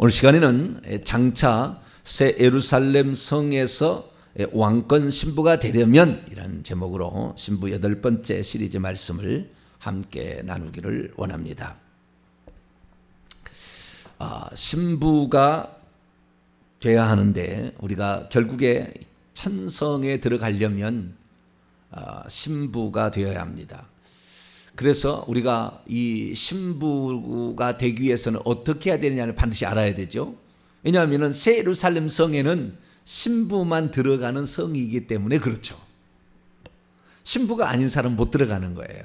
오늘 시간에는 장차 새 예루살렘 성에서 왕권 신부가 되려면 이라는 제목으로 신부 8번째 시리즈 말씀을 함께 나누기를 원합니다. 신부가 돼야 하는데 우리가 결국에 천성에 들어가려면 신부가 되어야 합니다. 그래서 우리가 이 신부가 되기 위해서는 어떻게 해야 되느냐를 반드시 알아야 되죠. 왜냐하면 새 예루살렘 성에는 신부만 들어가는 성이기 때문에 그렇죠. 신부가 아닌 사람은 못 들어가는 거예요.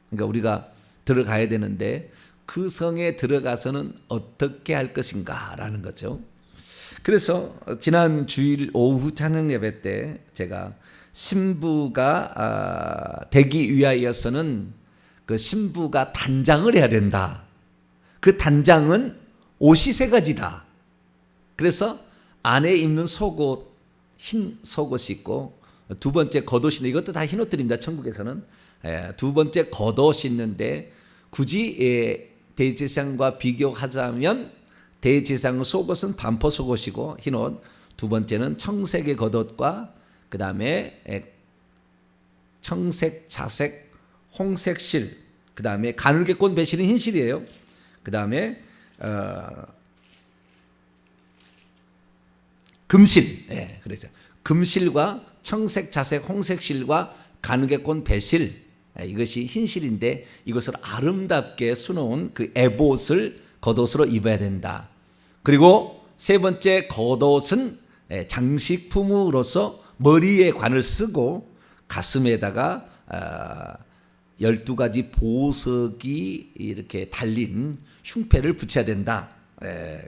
그러니까 우리가 들어가야 되는데 그 성에 들어가서는 어떻게 할 것인가 라는 거죠. 그래서 지난 주일 오후 찬양 예배 때 제가 신부가 되기 위하여서는 그 신부가 단장을 해야 된다. 그 단장은 옷이 3가지다. 그래서 안에 입는 속옷, 흰 속옷이 있고, 두 번째 겉옷인데 이것도 다 흰 옷들입니다. 천국에서는. 두 번째 겉옷이 있는데 굳이 대제사장과 비교하자면 대제사장 속옷은 반포 속옷이고 흰 옷, 두 번째는 청색의 겉옷과 그 다음에 청색, 자색, 홍색 실, 그 다음에 가늘게 꼰 배실은 흰 실이에요. 그 다음에 금실, 그래서 금실과 청색, 자색, 홍색 실과 가늘게 꼰 배실, 이것이 흰 실인데 이것을 아름답게 수놓은 그 에봇을 겉옷으로 입어야 된다. 그리고 세 번째 겉옷은 장식품으로서 머리에 관을 쓰고 가슴에다가 12가지 보석이 이렇게 달린 흉패를 붙여야 된다.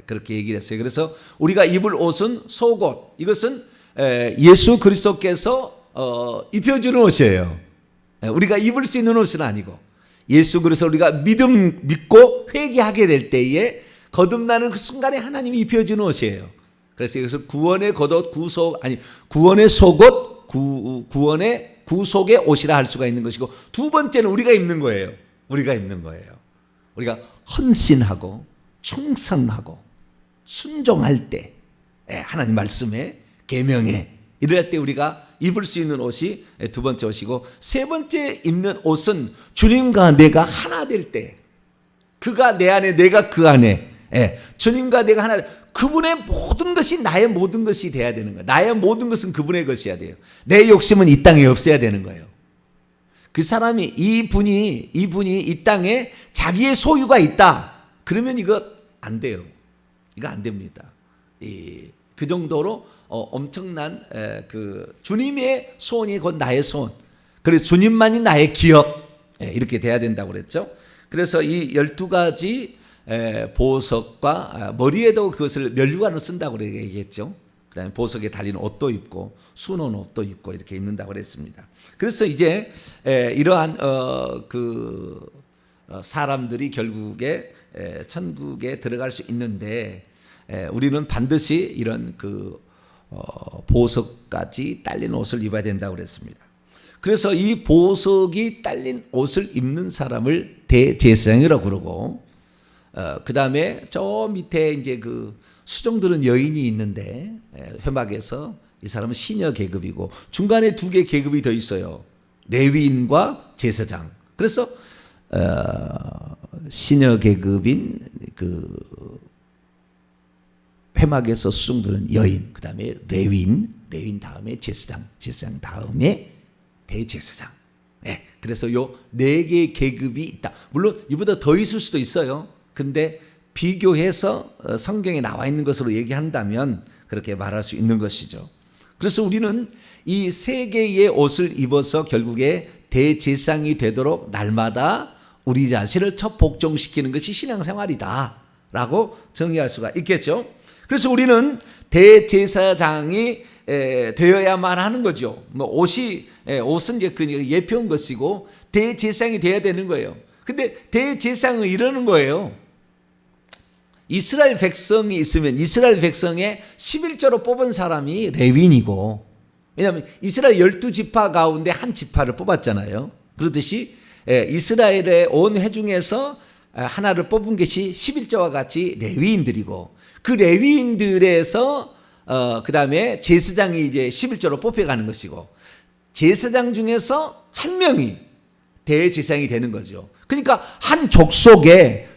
그렇게 얘기를 했어요. 그래서 우리가 입을 옷은 속옷, 이것은 예수 그리스도께서 입혀주는 옷이에요. 우리가 입을 수 있는 옷은 아니고 예수 그리스도 우리가 믿고 회개하게 될 때에 거듭나는 그 순간에 하나님이 입혀주는 옷이에요. 그래서 이것을 구원의 겉옷, 구원의 속옷, 구원의 구속의 옷이라 할 수가 있는 것이고, 두 번째는 우리가 입는 거예요. 우리가 입는 거예요. 우리가 헌신하고 충성하고 순종할 때 하나님 말씀에 계명에 이럴 때 우리가 입을 수 있는 옷이 두 번째 옷이고, 세 번째 입는 옷은 주님과 내가 하나 될 때, 그가 내 안에 내가 그 안에, 주님과 내가 하나, 그분의 모든 것이 나의 모든 것이 돼야 되는 거예요. 나의 모든 것은 그분의 것이어야 돼요. 내 욕심은 이 땅에 없어야 되는 거예요. 그 사람이 이분이 이 땅에 자기의 소유가 있다. 그러면 이거 안 돼요. 이거 안 됩니다. 그 정도로 엄청난 그 주님의 소원이 곧 나의 소원. 그래서 주님만이 나의 기업, 이렇게 돼야 된다고 그랬죠. 그래서 이 12가지 보석과 머리에도 그것을 면류관을 쓴다고 얘기했죠. 그 다음에 보석에 달린 옷도 입고 수놓은 옷도 입고 이렇게 입는다고 그랬습니다. 그래서 이제 이러한 사람들이 결국에 천국에 들어갈 수 있는데, 우리는 반드시 이런 보석까지 딸린 옷을 입어야 된다고 그랬습니다. 그래서 이 보석이 딸린 옷을 입는 사람을 대제사장이라고 그러고, 그 다음에 저 밑에 이제 그 수종들은 여인이 있는데 회막에서 이 사람은 시녀 계급이고, 중간에 2개 계급이 더 있어요. 레위인과 제사장. 그래서 시녀 계급인 그 회막에서 수종들은 여인, 그 다음에 레위인 다음에 제사장 다음에 대제사장. 그래서 요 4개의 계급이 있다. 물론 이보다 더 있을 수도 있어요. 근데 비교해서 성경에 나와 있는 것으로 얘기한다면 그렇게 말할 수 있는 것이죠. 그래서 우리는 이 3개의 옷을 입어서 결국에 대제사장이 되도록 날마다 우리 자신을 첫 복종시키는 것이 신앙생활이다 라고 정의할 수가 있겠죠. 그래서 우리는 대제사장이 되어야만 하는 거죠. 옷은 이제 그 예표한 것이고 대제사장이 되어야 되는 거예요. 근데 대제사장은 이러는 거예요. 이스라엘 백성이 있으면 이스라엘 백성의 11조로 뽑은 사람이 레위인이고, 왜냐하면 이스라엘 12지파 가운데 한 지파를 뽑았잖아요. 그렇듯이 이스라엘의 온 회중에서 하나를 뽑은 것이 11조와 같이 레위인들이고, 그 레위인들에서 그 다음에 제사장이 이제 11조로 뽑혀가는 것이고, 제사장 중에서 한 명이 대제사장이 되는 거죠. 그러니까 한 족속에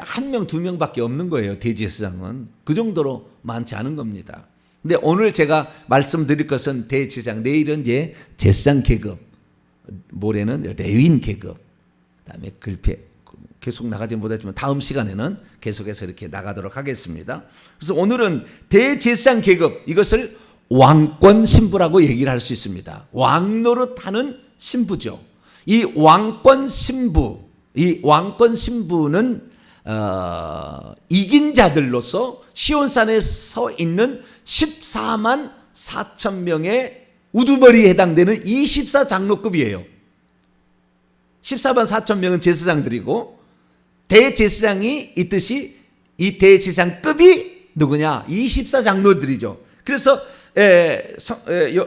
한 명, 두 명밖에 없는 거예요. 대제사장은 그 정도로 많지 않은 겁니다. 근데 오늘 제가 말씀드릴 것은 대제사장, 내일은 이제 제사장 계급, 모레는 레위인 계급, 그다음에 글패 계속 나가지 못하지만 다음 시간에는 계속해서 이렇게 나가도록 하겠습니다. 그래서 오늘은 대제사장 계급, 이것을 왕권 신부라고 얘기를 할 수 있습니다. 왕노릇하는 신부죠. 이 왕권 신부는 이긴 자들로서 시온산에 서 있는 14만 4천 명의 우두머리에 해당되는 24장로급이에요. 14만 4천 명은 제사장들이고, 대제사장이 있듯이 이 대제사장급이 누구냐? 24장로들이죠. 그래서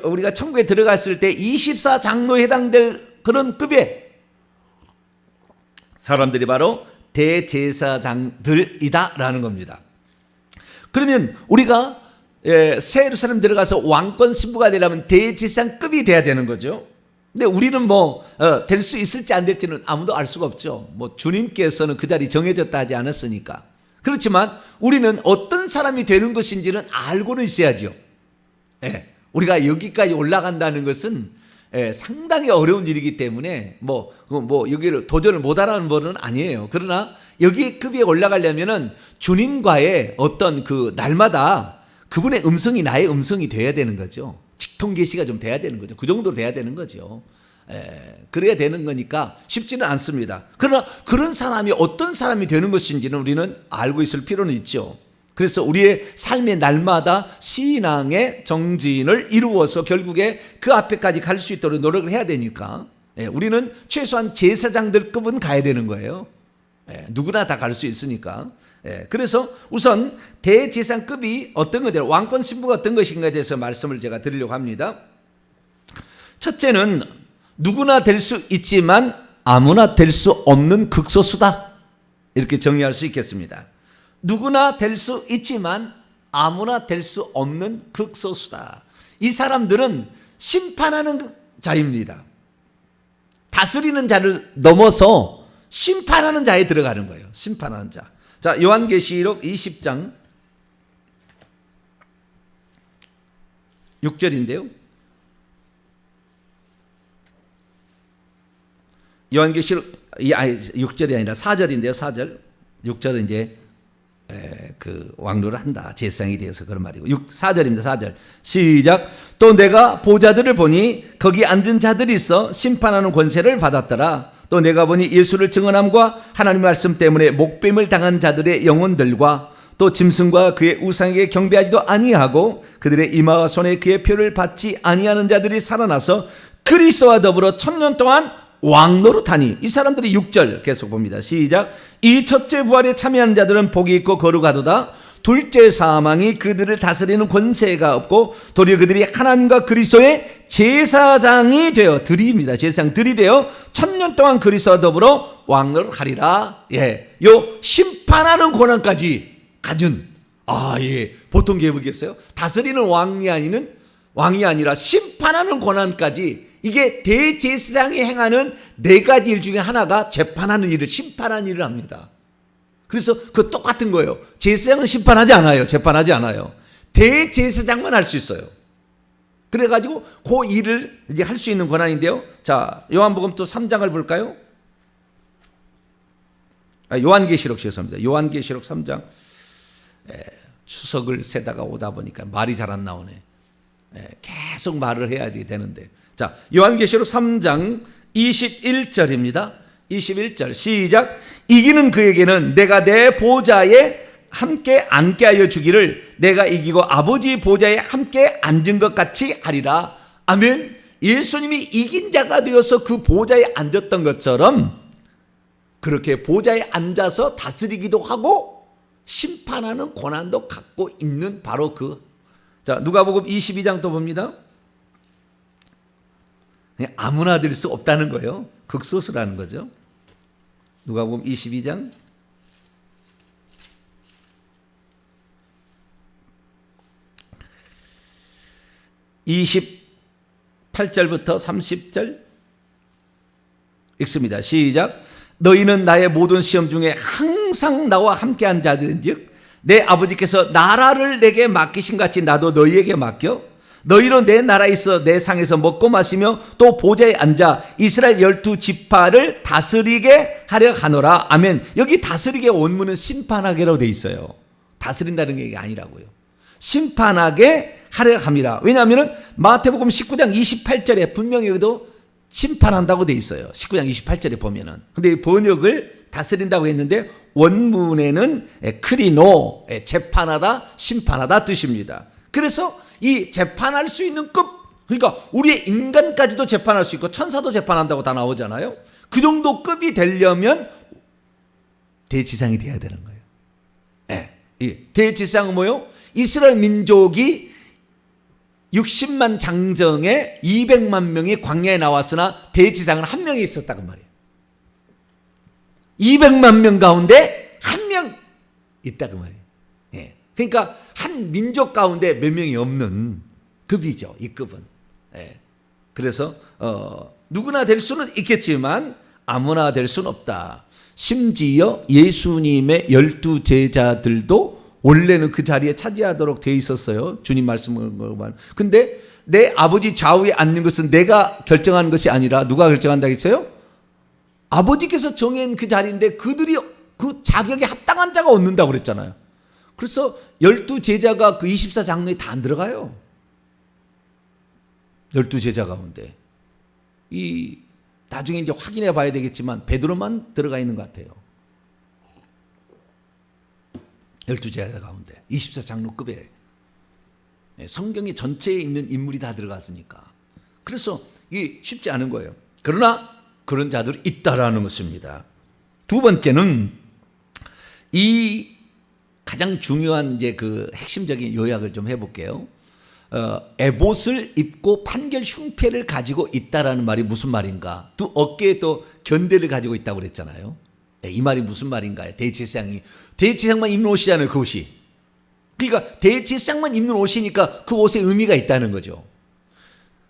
우리가 천국에 들어갔을 때 24장로에 해당될 그런 급의 사람들이 바로 대제사장들이다라는 겁니다. 그러면 우리가 새 예루살렘 들어가서 왕권 신부가 되려면 대제사장급이 돼야 되는 거죠. 근데 우리는 될 수 있을지 안 될지는 아무도 알 수가 없죠. 주님께서는 그 자리 정해졌다 하지 않았으니까. 그렇지만 우리는 어떤 사람이 되는 것인지는 알고는 있어야죠. 우리가 여기까지 올라간다는 것은 상당히 어려운 일이기 때문에 여기를 도전을 못하라는 것은 아니에요. 그러나 여기 급에 올라가려면은 주님과의 어떤 그 날마다 그분의 음성이 나의 음성이 돼야 되는 거죠. 직통 계시가 좀 돼야 되는 거죠. 그 정도로 돼야 되는 거죠. 그래야 되는 거니까 쉽지는 않습니다. 그러나 그런 사람이 어떤 사람이 되는 것인지는 우리는 알고 있을 필요는 있죠. 그래서 우리의 삶의 날마다 신앙의 정진을 이루어서 결국에 그 앞에까지 갈 수 있도록 노력을 해야 되니까 우리는 최소한 제사장들급은 가야 되는 거예요. 누구나 다 갈 수 있으니까. 그래서 우선 대제사장급이 어떤 것들, 왕권 신부가 어떤 것인가에 대해서 말씀을 제가 드리려고 합니다. 첫째는 누구나 될 수 있지만 아무나 될 수 없는 극소수다, 이렇게 정의할 수 있겠습니다. 누구나 될 수 있지만 아무나 될 수 없는 극소수다. 이 사람들은 심판하는 자입니다. 다스리는 자를 넘어서 심판하는 자에 들어가는 거예요. 심판하는 자. 자, 요한계시록 20장 6절인데요. 요한계시록 6절이 아니라 4절인데요. 4절. 6절은 이제 그 왕노를 한다, 제사장이 되어서 그런 말이고, 4절입니다. 4절 시작. 또 내가 보좌들을 보니 거기 앉은 자들이 있어 심판하는 권세를 받았더라. 또 내가 보니 예수를 증언함과 하나님의 말씀 때문에 목뱀을 당한 자들의 영혼들과 또 짐승과 그의 우상에게 경배하지도 아니하고 그들의 이마와 손에 그의 표를 받지 아니하는 자들이 살아나서 그리스도와 더불어 1000년 동안 왕노릇하니. 이 사람들이 6절 계속 봅니다. 시작. 이 첫째 부활에 참여하는 자들은 복이 있고 거룩하도다. 둘째 사망이 그들을 다스리는 권세가 없고 도리어 그들이 하나님과 그리스도의 제사장이 되어, 들이입니다. 제사장들이 되어 1000년 동안 그리스도와 더불어 왕노릇하리라. 요 심판하는 권한까지 가진, 보통 계획이겠어요? 다스리는 왕이 아니라 심판하는 권한까지. 이게 대제사장이 행하는 4가지 일 중에 하나가 재판하는 일을, 심판하는 일을 합니다. 그래서 그 똑같은 거예요. 제사장은 심판하지 않아요. 재판하지 않아요. 대제사장만 할 수 있어요. 그래가지고 그 일을 이제 할 수 있는 권한인데요. 자, 요한복음 또 3장을 볼까요? 요한계시록, 죄송합니다. 요한계시록 3장. 추석을 세다가 오다 보니까 말이 잘 안 나오네. 계속 말을 해야 되는데. 자, 요한계시록 3장 21절입니다. 21절 시작. 이기는 그에게는 내가 내 보좌에 함께 앉게 하여 주기를, 내가 이기고 아버지 보좌에 함께 앉은 것 같이 하리라. 아멘. 예수님이 이긴 자가 되어서 그 보좌에 앉았던 것처럼 그렇게 보좌에 앉아서 다스리기도 하고 심판하는 권한도 갖고 있는 바로 자, 누가복음 22장 또 봅니다. 아무나 될 수 없다는 거예요. 극소수라는 거죠. 누가복음 22장 28절부터 30절 읽습니다. 시작. 너희는 나의 모든 시험 중에 항상 나와 함께한 자들인즉 내 아버지께서 나라를 내게 맡기신 같이 나도 너희에게 맡겨 너희로 내 나라에 있어 내 상에서 먹고 마시며 또 보좌에 앉아 이스라엘 12지파를 다스리게 하려 하노라. 아멘. 여기 다스리게 원문은 심판하게로 돼 있어요. 다스린다는 게 아니라고요. 심판하게 하려 함이라. 왜냐하면 마태복음 19장 28절에 분명히 여기도 심판한다고 돼 있어요. 19장 28절에 보면은. 근데 번역을 다스린다고 했는데 원문에는 크리노, 재판하다, 심판하다 뜻입니다. 그래서 이 재판할 수 있는 급, 그러니까 우리의 인간까지도 재판할 수 있고 천사도 재판한다고 다 나오잖아요. 그 정도 급이 되려면 대지상이 돼야 되는 거예요. 대지상은 뭐요? 이스라엘 민족이 60만 장정에 200만 명이 광야에 나왔으나 대지상은 한 명이 있었다고 말이에요. 200만 명 가운데 한 명 있다고 말이에요. 그러니까 한 민족 가운데 몇 명이 없는 급이죠. 이 급은. 그래서 누구나 될 수는 있겠지만 아무나 될 수는 없다. 심지어 예수님의 12제자들도 원래는 그 자리에 차지하도록 돼 있었어요. 주님 말씀을 보면. 근데 내 아버지 좌우에 앉는 것은 내가 결정하는 것이 아니라 누가 결정한다고 했어요? 아버지께서 정한 그 자리인데 그들이 그 자격에 합당한 자가 얻는다고 그랬잖아요. 그래서 12제자가 그 24장로에 다 안 들어가요. 12제자 가운데. 나중에 이제 확인해 봐야 되겠지만 베드로만 들어가 있는 것 같아요. 12제자 가운데 24장로급에 성경이 전체에 있는 인물이 다 들어갔으니까. 그래서 이게 쉽지 않은 거예요. 그러나 그런 자들이 있다라는 것입니다. 두 번째는 이 가장 중요한 이제 그 핵심적인 요약을 좀 해볼게요. 에봇을 입고 판결 흉패를 가지고 있다라는 말이 무슨 말인가? 두 어깨에 또 견대를 가지고 있다고 그랬잖아요. 이 말이 무슨 말인가요? 대제사장만 입는 옷이잖아요, 그 옷이. 그러니까 대제사장만 입는 옷이니까 그 옷에 의미가 있다는 거죠.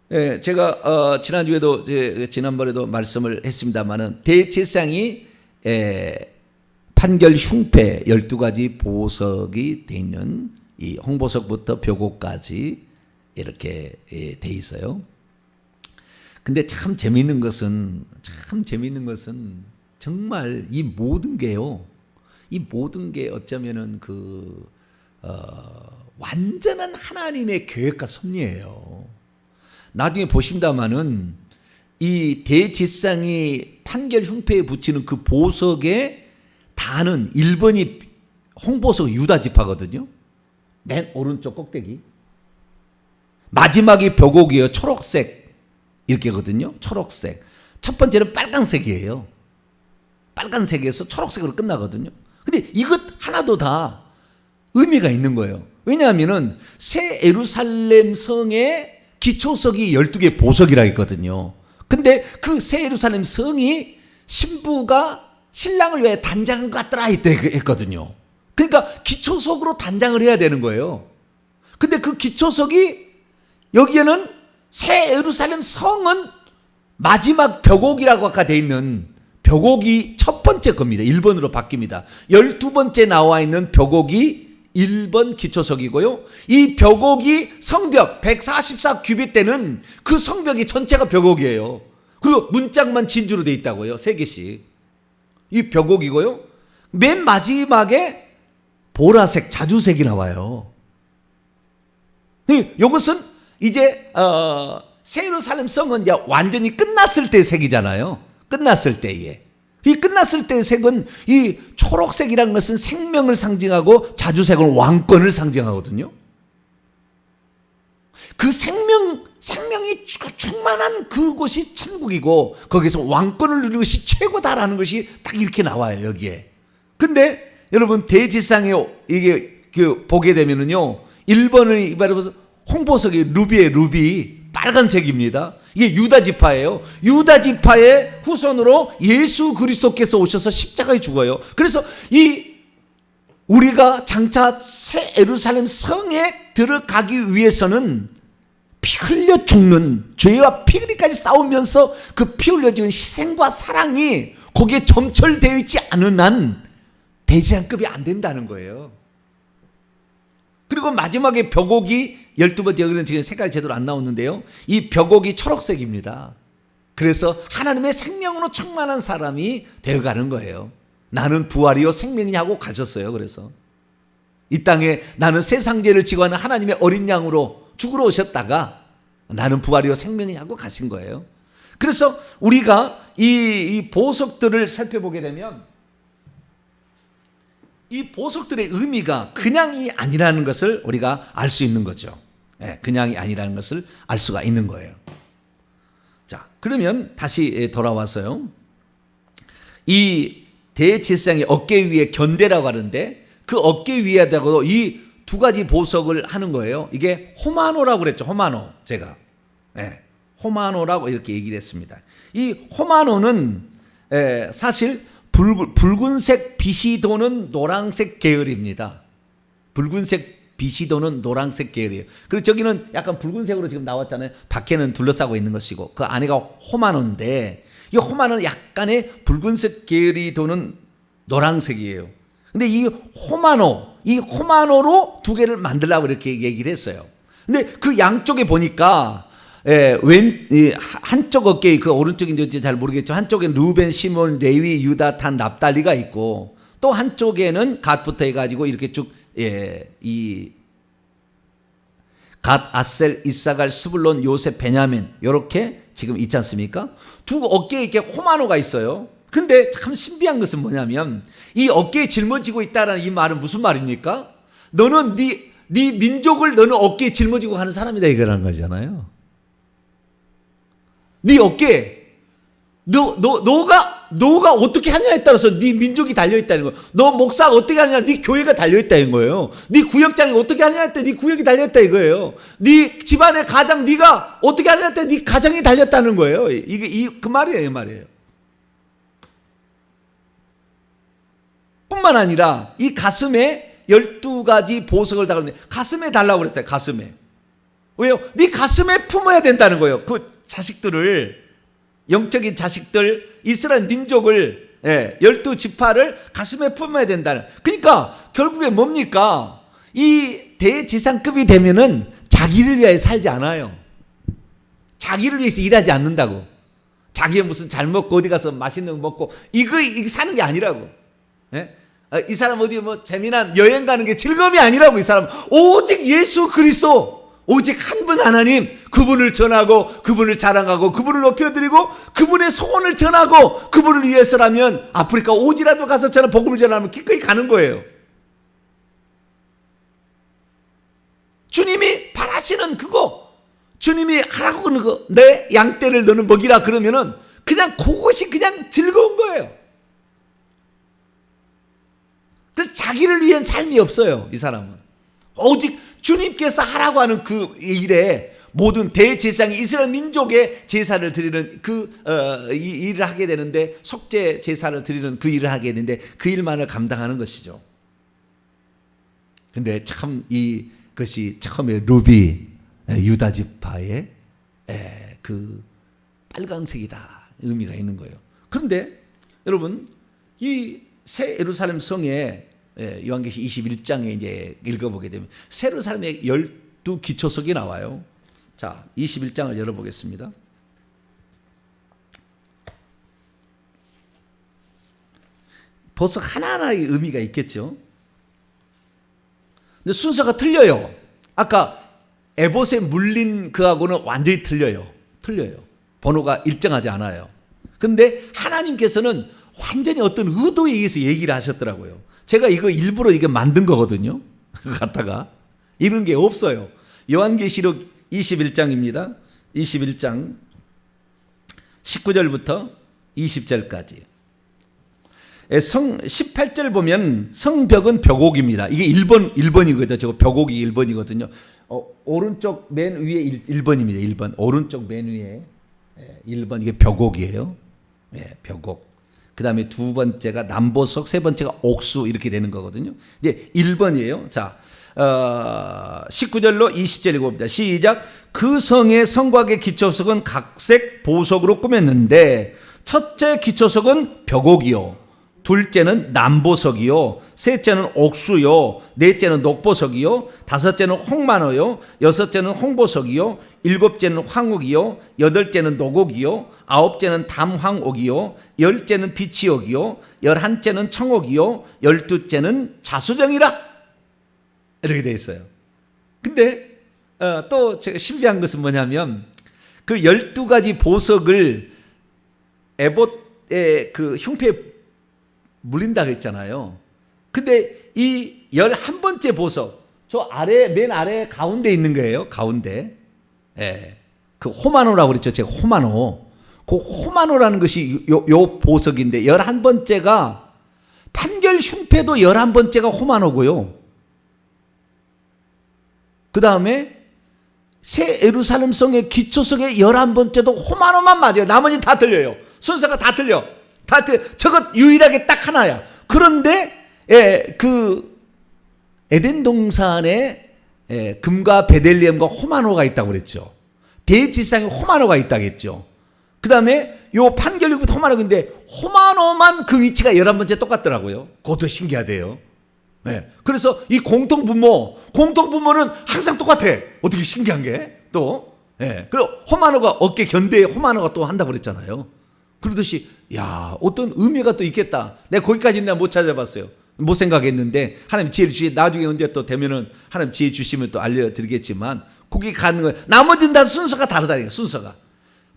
제가 지난번에도 말씀을 했습니다만은 대제사장이 판결 흉패 12가지 보석이 돼 있는 이 홍보석부터 벽옥까지 이렇게 돼 있어요. 근데 참 재미있는 것은 정말 이 모든 게요. 이 모든 게 어쩌면은 완전한 하나님의 계획과 섭리예요. 나중에 보신다마는 이 대제사장이 판결 흉패에 붙이는 그 보석의 단은 1번이 홍보석 유다 지파거든요. 맨 오른쪽 꼭대기. 마지막이 벽옥이에요. 초록색 이렇게거든요. 초록색. 첫 번째는 빨간색이에요. 빨간색에서 초록색으로 끝나거든요. 근데 이것 하나도 다 의미가 있는 거예요. 왜냐하면은 새 예루살렘 성의 기초석이 12개 보석이라 했거든요. 근데 그 새 예루살렘 성이 신부가 신랑을 위해 단장한 것 같더라 했거든요. 그러니까 기초석으로 단장을 해야 되는 거예요. 근데 그 기초석이 여기에는 새 예루살렘 성은 마지막 벽옥이라고 아까 돼 있는 벽옥이 첫 번째 겁니다. 1번으로 바뀝니다. 12번째 나와 있는 벽옥이 1번 기초석이고요. 이 벽옥이 성벽 144규빗 되는 그 성벽이 전체가 벽옥이에요. 그리고 문짝만 진주로 돼 있다고요. 3개씩. 이 벽옥이고요. 맨 마지막에 보라색 자주색이 나와요. 이것은 이제 새 예루살렘 성은 이제 완전히 끝났을 때 색이잖아요. 끝났을 때에. 이 끝났을 때의 색은 이 초록색이라는 것은 생명을 상징하고 자주색은 왕권을 상징하거든요. 그 생명이 충만한 그곳이 천국이고 거기서 왕권을 누리는 것이 최고다라는 것이 딱 이렇게 나와요, 여기에. 근데 여러분 대지상에 이게 보게 되면은요, 1번을 말해서 홍보석이 루비의 루비 빨간색입니다. 이게 유다 지파예요. 유다 지파의 후손으로 예수 그리스도께서 오셔서 십자가에 죽어요. 그래서 우리가 장차 새 예루살렘 성에 들어가기 위해서는 피 흘려 죽는, 죄와 피 흘리까지 싸우면서 그 피 흘려 죽는 희생과 사랑이 거기에 점철되어 있지 않은 한 대제사장급이 안 된다는 거예요. 그리고 마지막에 벽옥이 12번째, 여기는 지금 색깔이 제대로 안 나오는데요, 이 벽옥이 초록색입니다. 그래서 하나님의 생명으로 충만한 사람이 되어가는 거예요. 나는 부활이요 생명이냐 하고 가셨어요. 그래서 이 땅에 나는 세상 죄를 지고 하는 하나님의 어린 양으로 죽으러 오셨다가 나는 부활이요 생명이냐 하고 가신 거예요. 그래서 우리가 이 보석들을 살펴보게 되면 이 보석들의 의미가 그냥이 아니라는 것을 우리가 알 수 있는 거죠. 그냥이 아니라는 것을 알 수가 있는 거예요. 자, 그러면 다시 돌아와서요, 이 대제사장의 어깨 위에 견대라고 하는데 그 어깨 위에다가도 이 두 가지 보석을 하는 거예요. 이게 호마노라고 그랬죠. 호마노. 제가 호마노라고 이렇게 얘기를 했습니다. 이 호마노는 사실 붉은색 빛이 도는 노란색 계열입니다. 붉은색 빛이 도는 노란색 계열이에요. 그리고 저기는 약간 붉은색으로 지금 나왔잖아요. 밖에는 둘러싸고 있는 것이고 그 안에가 호마노인데, 이 호마노는 약간의 붉은색 계열이 도는 노란색이에요. 근데 이 호마노로 두 개를 만들라고 이렇게 얘기를 했어요. 근데 그 양쪽에 보니까 한쪽 어깨에, 그 오른쪽인지 잘 모르겠지만 한쪽에 루벤, 시몬, 레위, 유다, 단, 납달리가 있고 또 한쪽에는 갓부터 해가지고 이렇게 쭉 이 갓, 아셀, 이사갈, 스불론, 요셉, 베냐민 이렇게 지금 있지 않습니까? 두 어깨에 이렇게 호마노가 있어요. 근데 참 신비한 것은 뭐냐면 이 어깨에 짊어지고 있다라는 이 말은 무슨 말입니까? 너는 네 민족을 너는 어깨에 짊어지고 가는 사람이다 이거라는 거잖아요. 네 어깨에 너가 어떻게 하냐에 따라서 네 민족이 달려있다는 거예요. 너 목사가 어떻게 하냐, 네 교회가 달려있다는 거예요. 네 구역장이 어떻게 하냐에 따라 네 구역이 달려있다 이거예요. 네 집안의 가장 네가 어떻게 하냐에 따라 네 가정이 달렸다는 거예요. 이게 그 말이에요, 이 말이에요. 뿐만 아니라 이 가슴에 12가지 보석을 달았는데 가슴에 달라고 그랬어요. 가슴에. 왜요? 네 가슴에 품어야 된다는 거예요. 그 자식들을, 영적인 자식들, 이스라엘 민족을, 12지파를 가슴에 품어야 된다는. 그러니까 결국에 뭡니까? 이 대제사장급이 되면은 자기를 위해 살지 않아요. 자기를 위해서 일하지 않는다고. 자기가 무슨 잘 먹고 어디 가서 맛있는 거 먹고 이거 사는 게 아니라고. 이 사람 어디 뭐 재미난 여행 가는 게 즐거움이 아니라고. 이 사람 오직 예수 그리스도, 오직 한 분 하나님, 그분을 전하고 그분을 자랑하고 그분을 높여드리고 그분의 소원을 전하고 그분을 위해서라면 아프리카 오지라도 가서 저는 복음을 전하면 기꺼이 가는 거예요. 주님이 바라시는 그거, 주님이 하라고 그러는 거, 내 양떼를 너는 먹이라 그러면은 그냥 그것이 그냥 즐거운 거예요. 그래서 자기를 위한 삶이 없어요, 이 사람은. 오직 주님께서 하라고 하는 그 일에 모든 대제사장이 이스라엘 민족의 제사를 드리는 이 일을 하게 되는데, 속죄 제사를 드리는 그 일을 하게 되는데 그 일만을 감당하는 것이죠. 근데 참 이것이 처음에 루비, 유다 지파의 그 빨강색이다 의미가 있는 거예요. 그런데 여러분, 이 새 예루살렘 성에 요한계시 21장에 이제 읽어보게 되면 새 예루살렘에 12기초석이 나와요. 자, 21장을 열어보겠습니다. 보석 하나하나의 의미가 있겠죠. 근데 순서가 틀려요. 아까 에봇에 물린 그하고는 완전히 틀려요. 번호가 일정하지 않아요. 근데 하나님께서는 완전히 어떤 의도에 의해서 얘기를 하셨더라고요. 제가 이거 일부러 이게 만든 거거든요. 갖다가 이런 게 없어요. 요한계시록 21장입니다. 21장 19절부터 20절까지. 18절 보면 성벽은 벽옥입니다. 이게 1번이거든요. 저거 벽옥이 1번이거든요. 오른쪽 맨 위에 1번입니다. 1번. 오른쪽 맨 위에 1번. 이게 벽옥이에요. 벽옥. 그 다음에 두 번째가 남보석, 세 번째가 옥수 이렇게 되는 거거든요. 이제 1번이에요. 자, 19절로 20절 읽어봅니다. 시작. 그 성의 성곽의 기초석은 각색 보석으로 꾸몄는데 첫째 기초석은 벽옥이요, 둘째는 남보석이요, 셋째는 옥수요, 넷째는 녹보석이요, 다섯째는 홍만호요, 여섯째는 홍보석이요, 일곱째는 황옥이요, 여덟째는 녹옥이요, 아홉째는 담황옥이요, 열째는 비치옥이요, 열한째는 청옥이요, 열두째는 자수정이라. 이렇게 돼 있어요. 근데 또 제가 신비한 것은 뭐냐면 그 12가지 보석을 에봇의 그 흉패에 물린다고 했잖아요. 근데 이 11번째 보석, 저 아래, 맨 아래 가운데 있는 거예요. 가운데. 예. 그 호마노라고 그랬죠. 제가 호마노. 그 호마노라는 것이 요 보석인데 11번째가 판결 흉패도 11번째가 호마노고요. 그 다음에 새 예루살렘 성의 기초석의 11번째도 호마노만 맞아요. 나머지 다 틀려요. 순서가 다 틀려. 다 틀려. 저것 유일하게 딱 하나야. 그런데 그 에덴 동산에 금과 베들레헴과 호마노가 있다고 그랬죠. 대지상에 호마노가 있다고 했죠. 그 다음에 요 판결육부터 호마노인데 호마노만 그 위치가 11번째 똑같더라고요. 그것도 신기하대요. 네. 그래서 이 공통분모는 항상 똑같아. 어떻게 신기한 게 또. 네. 그리고 호마노가 어깨 견대에 호마노가 또 한다고 그랬잖아요. 그러듯이 야, 어떤 의미가 또 있겠다. 내가 거기까지는 내가 못 찾아봤어요. 못 생각했는데 하나님 지혜 주시. 나중에 언제 또 되면은 하나님 지혜 주시면 또 알려드리겠지만 거기 가는 거예요. 나머지는 다 순서가 다르다니까. 순서가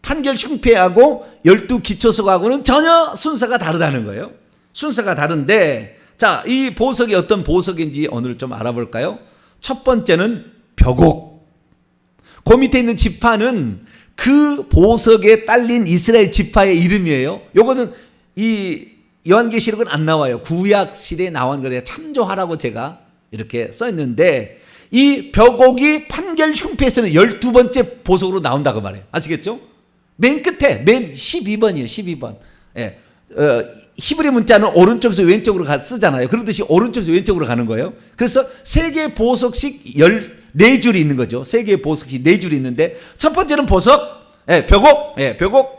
판결 흉패하고 12기초석하고는 전혀 순서가 다르다는 거예요. 순서가 다른데, 자, 이 보석이 어떤 보석인지 오늘 좀 알아볼까요? 첫 번째는 벽옥. 그 밑에 있는 지파는 그 보석에 딸린 이스라엘 지파의 이름이에요. 요것은 이 요한계시록은 안 나와요. 구약 시대에 나온 거래. 참조하라고 제가 이렇게 써 있는데 이 벽옥이 판결 흉패에서는 12번째 보석으로 나온다고 말해요. 아시겠죠? 맨 끝에 맨 12번이에요. 12번. 예. 히브리 문자는 오른쪽에서 왼쪽으로 쓰잖아요. 그러듯이 오른쪽에서 왼쪽으로 가는 거예요. 그래서 세 개의 보석씩 14줄이 있는 거죠. 세 개의 보석이 4줄이 있는데 첫 번째는 보석, 벽옥, 벽옥.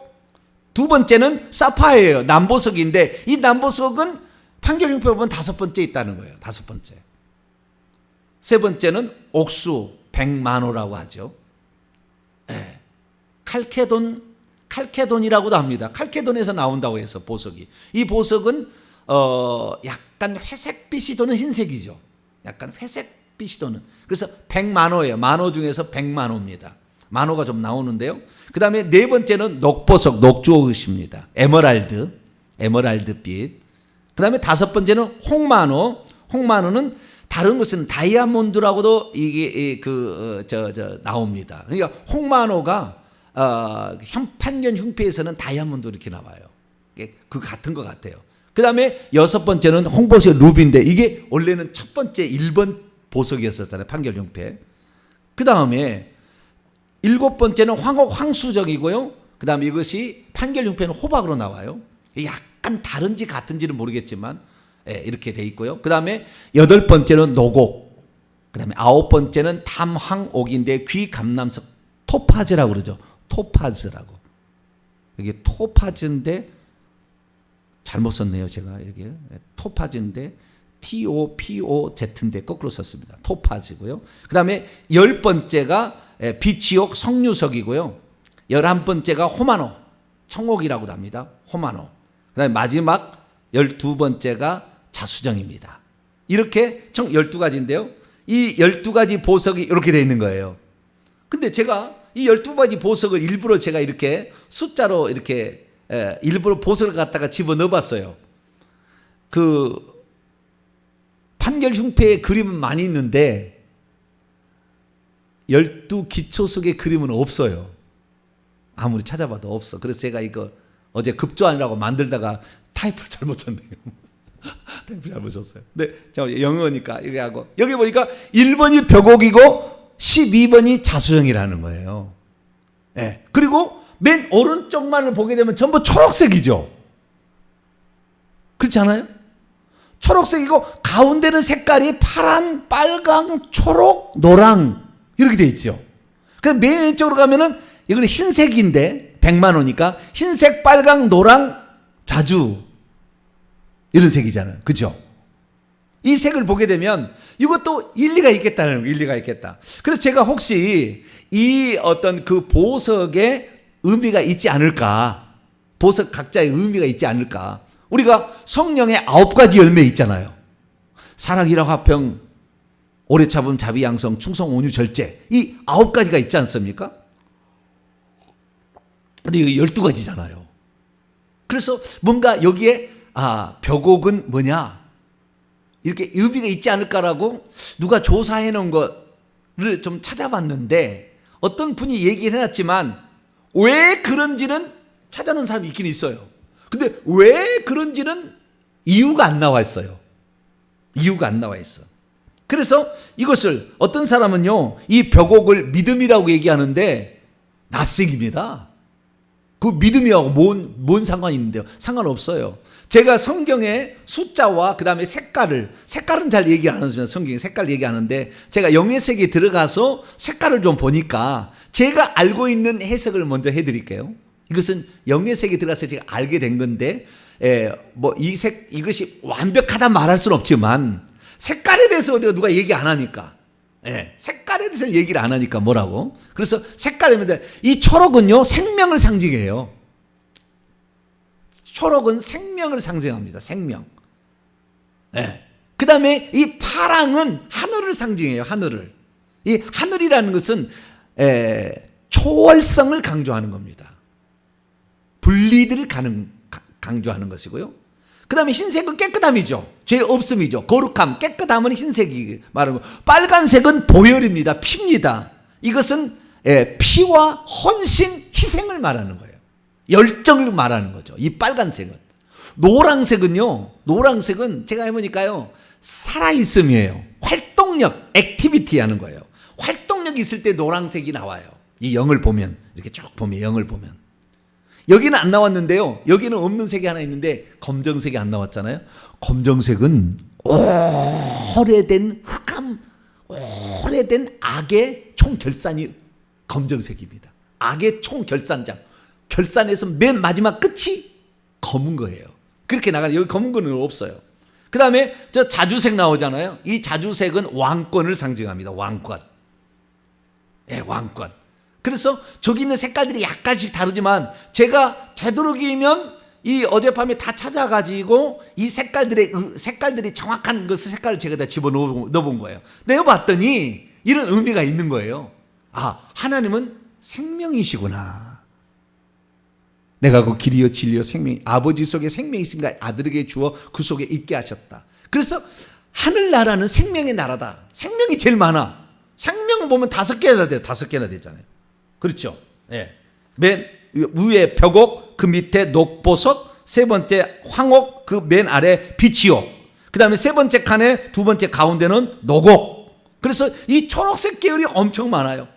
두 번째는 사파이어예요. 남보석인데 이 남보석은 판결 흉패 보면 5번째 있다는 거예요. 5번째. 세 번째는 옥수, 백만호라고 하죠. 칼케돈이라고도 합니다. 칼케돈에서 나온다고 해서 보석이. 이 보석은 약간 회색빛이 도는 흰색이죠. 약간 회색빛이 도는. 그래서 백만호예요. 만호 중에서 백만호입니다. 만호가 좀 나오는데요. 그 다음에 네 번째는 녹보석, 녹주옷입니다. 에메랄드빛. 그 다음에 다섯 번째는 홍만호. 홍만호는 다른 것은 다이아몬드라고도 이게 나옵니다. 그러니까 홍만호가 판견 흉패에서는 다이아몬드 이렇게 나와요. 그 같은 것 같아요. 그 다음에 여섯 번째는 홍보석 루비인데 이게 원래는 첫 번째 1번 보석이었었잖아요. 판결 흉패. 그 다음에 일곱 번째는 황수정이고요. 그 다음에 이것이 판결 흉패는 호박으로 나와요. 약간 다른지 같은지는 모르겠지만 이렇게 돼 있고요. 그 다음에 여덟 번째는 노곡. 그 다음에 아홉 번째는 담황옥인데 귀감남석 토파즈라고 그러죠. 토파즈라고. 이게 토파즈인데 잘못 썼네요. 제가 이렇게 토파즈인데 TOPOZ인데 거꾸로 썼습니다. 토파즈고요. 그 다음에 열 번째가 비치옥 석류석이고요. 11번째가 호마노, 청옥이라고도 합니다. 호마노. 그 다음에 마지막 12번째가 자수정입니다. 이렇게 총 12가지인데요. 이 12가지 보석이 이렇게 되어 있는 거예요. 근데 제가 이 12가지 보석을 일부러 제가 이렇게 숫자로 이렇게 일부러 보석을 갖다가 집어넣어 봤어요. 그 판결 흉패의 그림은 많이 있는데 12기초석의 그림은 없어요. 아무리 찾아봐도 없어. 그래서 제가 이거 어제 급조하느라고 만들다가 타이프를 잘못 쳤네요. 타이프 잘못 쳤어요. 근데 영어니까 이렇게 하고 여기 보니까 1번이 벽옥이고 12번이 자수정이라는 거예요. 네. 그리고 맨 오른쪽만을 보게 되면 전부 초록색이죠. 그렇지 않아요? 초록색이고 가운데는 색깔이 파란, 빨강, 초록, 노랑 이렇게 돼 있죠. 그럼 맨 왼쪽으로 가면은 이거는 흰색인데 100만 원이니까 흰색, 빨강, 노랑, 자주 이런 색이잖아요. 그죠? 이 색을 보게 되면 이것도 일리가 있겠다는 거, 일리가 있겠다. 그래서 제가 혹시 이 어떤 그 보석에 의미가 있지 않을까? 보석 각자의 의미가 있지 않을까? 우리가 성령의 9가지 열매 있잖아요. 사랑, 희락, 화평, 오래 참음, 자비, 양성, 충성, 온유, 절제. 이 9가지가 있지 않습니까? 근데 이거 12가지잖아요. 그래서 뭔가 여기에 벽옥은 뭐냐? 이렇게 의미가 있지 않을까라고 누가 조사해 놓은 거를 좀 찾아봤는데 어떤 분이 얘기를 해놨지만 왜 그런지는 찾아놓은 사람이 있긴 있어요. 근데 왜 그런지는 이유가 안 나와 있어요. 이유가 안 나와 있어. 그래서 이것을 어떤 사람은요, 이 벽옥을 믿음이라고 얘기하는데 낯색입니다. 그 믿음이하고 뭔 상관이 있는데요? 상관없어요. 제가 성경의 숫자와 그 다음에 색깔은 잘 얘기 안 하지만 성경에 색깔 얘기하는데 제가 영의 세계에 들어가서 색깔을 좀 보니까 제가 알고 있는 해석을 먼저 해드릴게요. 이것은 영의 세계에 들어가서 제가 알게 된 건데, 이것이 완벽하다 말할 수는 없지만 색깔에 대해서 누가 얘기 안 하니까, 색깔에 대해서 얘기를 안 하니까 뭐라고? 그래서 색깔이면 이 초록은요 생명을 상징해요. 초록은 생명을 상징합니다. 생명. 그 다음에 이 파랑은 하늘을 상징해요. 하늘을. 이 하늘이라는 것은 초월성을 강조하는 겁니다. 분리들을 강조하는 것이고요. 그 다음에 흰색은 깨끗함이죠. 죄 없음이죠. 거룩함, 깨끗함은 흰색이 말하는 거. 빨간색은 보혈입니다. 피입니다. 이것은 피와 헌신, 희생을 말하는 거예요. 열정을 말하는 거죠. 이 빨간색은. 노란색은 제가 해보니까요, 살아있음이에요. 활동력, 액티비티 하는 거예요. 활동력이 있을 때 노란색이 나와요. 이 영을 보면, 이렇게 쭉 보면, 영을 보면. 여기는 안 나왔는데요. 여기는 없는 색이 하나 있는데 검정색이 안 나왔잖아요. 검정색은 오래된 흑암, 오래된 악의 총결산이 검정색입니다. 악의 총결산장. 결산에서 맨 마지막 끝이 검은 거예요. 그렇게 나가는, 여기 검은 거는 없어요. 그 다음에 저 자주색 나오잖아요. 이 자주색은 왕권을 상징합니다. 왕권. 왕권. 그래서 저기 있는 색깔들이 약간씩 다르지만 제가 되도록이면 이 어젯밤에 다 찾아가지고 이 색깔들이 정확한 그 색깔을 제가 다 집어넣어본 거예요. 내어봤더니 이런 의미가 있는 거예요. 하나님은 생명이시구나. 내가 그 길이요 진리요 생명, 아버지 속에 생명이 있습니다. 아들에게 주어 그 속에 있게 하셨다. 그래서 하늘나라는 생명의 나라다. 생명이 제일 많아. 생명을 보면 5개나 돼요. 5개나 되잖아요. 그렇죠? 맨 위에 벽옥, 그 밑에 녹보석, 세 번째 황옥, 그 맨 아래 비치옥, 그 다음에 세 번째 칸에 두 번째 가운데는 녹옥. 그래서 이 초록색 계열이 엄청 많아요.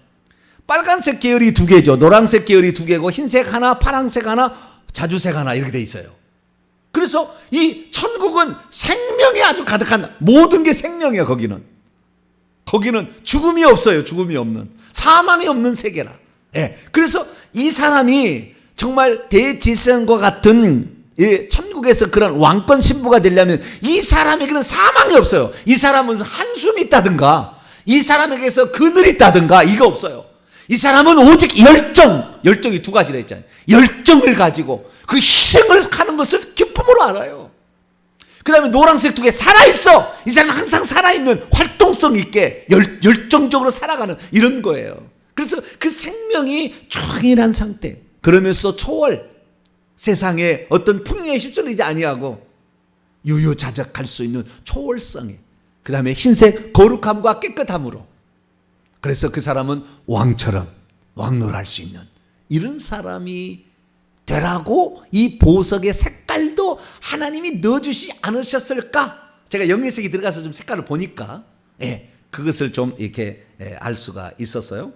빨간색 계열이 2개죠. 노란색 계열이 2개고 흰색 하나, 파란색 하나, 자주색 하나 이렇게 돼 있어요. 그래서 이 천국은 생명이 아주 가득한, 모든 게 생명이에요. 거기는 죽음이 없어요. 죽음이 없는, 사망이 없는 세계라. 그래서 이 사람이 정말 대지성과 같은 천국에서 그런 왕권 신부가 되려면 이 사람에게는 사망이 없어요. 이 사람은 한숨이 있다든가, 이 사람에게서 그늘이 있다든가, 이거 없어요. 이 사람은 오직 열정이 2가지라 했잖아요. 열정을 가지고 그 희생을 하는 것을 기쁨으로 알아요. 그 다음에 노란색 2개, 살아있어. 이 사람은 항상 살아있는, 활동성 있게 열정적으로 살아가는 이런 거예요. 그래서 그 생명이 충일한 상태, 그러면서 초월, 세상에 어떤 풍요에 휩쓸리지 아니하고 유유자적할 수 있는 초월성에, 그 다음에 흰색 거룩함과 깨끗함으로, 그래서 그 사람은 왕처럼 왕노할 수 있는 이런 사람이 되라고 이 보석의 색깔도 하나님이 넣어주시 않으셨을까? 제가 영예색이 들어가서 좀 색깔을 보니까 그것을 좀 이렇게 알 수가 있었어요.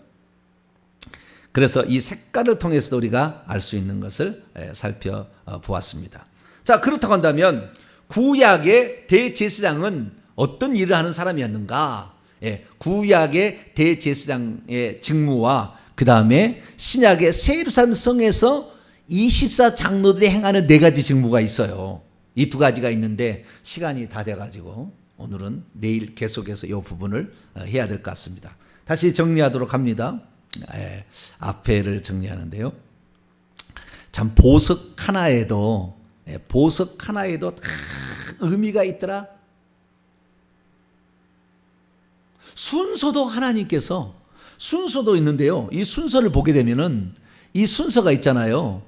그래서 이 색깔을 통해서도 우리가 알 수 있는 것을 살펴보았습니다. 자, 그렇다고 한다면 구약의 대제사장은 어떤 일을 하는 사람이었는가? 구약의 대제사장의 직무와 그 다음에 신약의 새 예루살렘 성에서 24장로들이 행하는 4가지 직무가 있어요. 이 2가지가 있는데 시간이 다 돼가지고 오늘은 내일 계속해서 이 부분을 해야 될 것 같습니다. 다시 정리하도록 합니다. 앞에를 정리하는데요. 참 보석 하나에도 다 의미가 있더라. 순서도 하나님께서 순서도 있는데요. 이 순서를 보게 되면은 이 순서가 있잖아요.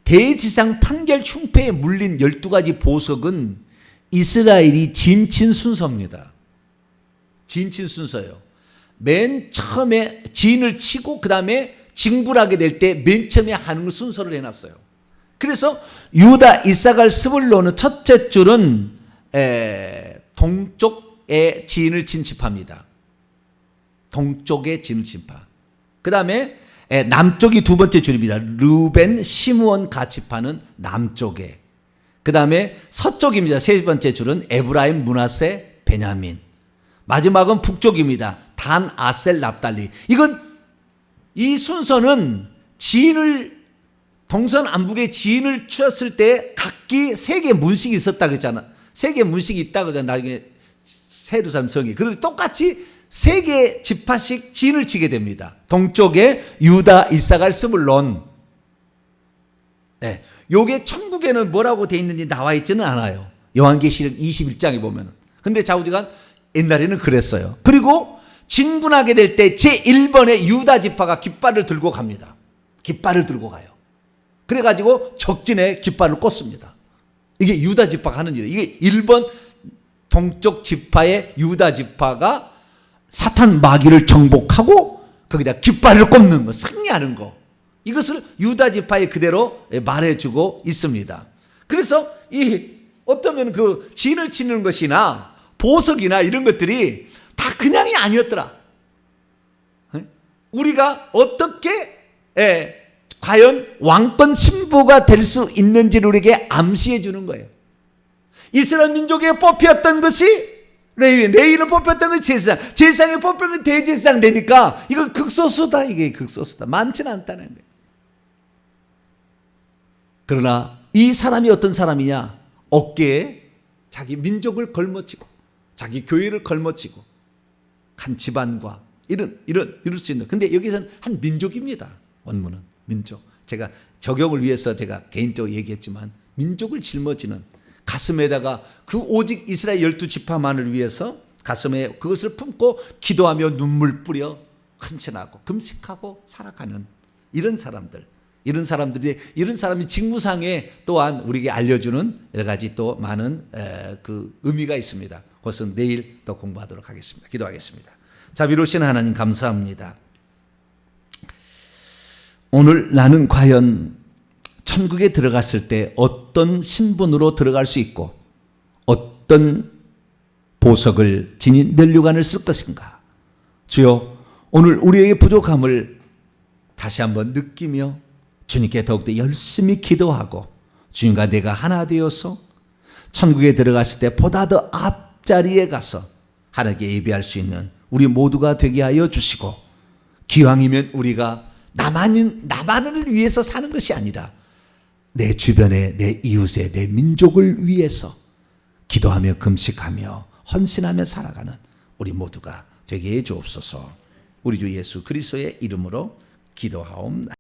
대지상 판결 흉패에 물린 12가지 보석은 이스라엘이 진친 순서입니다. 진친 순서예요. 맨 처음에 진을 치고 그 다음에 징불하게 될 때 맨 처음에 하는 순서를 해놨어요. 그래서 유다, 이사갈, 스불론은 첫째 줄은 동쪽의 진을 진집합니다. 동쪽의 진을 진파. 그 다음에 남쪽이 2번째 줄입니다. 르벤, 시므온 가치파는 남쪽에. 그 다음에 서쪽입니다. 3번째 줄은 에브라임, 므낫세, 베냐민. 마지막은 북쪽입니다. 단, 아셀, 납달리. 이 순서는 동서남북의 지인을 추었을 때 각기 3개 문식이 있었다 그랬잖아. 3개 문식이 있다고 그랬잖아. 나중에 새 예루살렘 성이. 그런데 똑같이 3개 지파씩 진을 치게 됩니다. 동쪽에 유다, 이사갈, 스불론. 요게 천국에는 뭐라고 돼 있는지 나와 있지는 않아요. 요한계시록 21장에 보면. 근데 좌우지간 옛날에는 그랬어요. 그리고 진군하게 될 때 제1번의 유다 지파가 깃발을 들고 갑니다. 깃발을 들고 가요. 그래가지고 적진에 깃발을 꽂습니다. 이게 유다 지파가 하는 일이에요. 이게 1번 동쪽 지파의 유다 지파가 사탄 마귀를 정복하고 거기다 깃발을 꽂는 거, 승리하는 거. 이것을 유다 지파에 그대로 말해주고 있습니다. 그래서 어떠면 그 진을 치는 것이나 보석이나 이런 것들이 다 그냥이 아니었더라. 우리가 어떻게 과연 왕권 신부가 될 수 있는지를 우리에게 암시해 주는 거예요. 이스라엘 민족에 뽑혔던 것이 레위는 뽑혔던 것이 제사장, 제사장에 뽑히면 대제사장 되니까 이거 극소수다. 이게 극소수다. 많지는 않다는 거예요. 그러나 이 사람이 어떤 사람이냐? 어깨에 자기 민족을 걸머쥐고 자기 교회를 걸머쥐고 한 집안과 이럴 수 있는. 근데 여기서는 한 민족입니다. 원문은 민족. 제가 적용을 위해서 제가 개인적으로 얘기했지만 민족을 짊어지는 가슴에다가 그 오직 이스라엘 12지파만을 위해서 가슴에 그것을 품고 기도하며 눈물 뿌려 헌신하고 금식하고 살아가는 이런 사람들. 이런 사람이 직무상에 또한 우리에게 알려주는 여러 가지 또 많은 그 의미가 있습니다. 그것은 내일 또 공부하도록 하겠습니다. 기도하겠습니다. 자비로우신 하나님 감사합니다. 오늘 나는 과연 천국에 들어갔을 때 어떤 신분으로 들어갈 수 있고 어떤 보석을 지닌 면류관을 쓸 것인가. 주여, 오늘 우리에게 부족함을 다시 한번 느끼며 주님께 더욱더 열심히 기도하고 주님과 내가 하나 되어서 천국에 들어갔을 때 보다 더 앞자리에 가서 하나님께 예배할 수 있는 우리 모두가 되게 하여 주시고, 기왕이면 우리가 나만을 위해서 사는 것이 아니라 내 주변에 내 이웃에 내 민족을 위해서 기도하며 금식하며 헌신하며 살아가는 우리 모두가 되게 해 주옵소서. 우리 주 예수 그리스도의 이름으로 기도하옵나이다.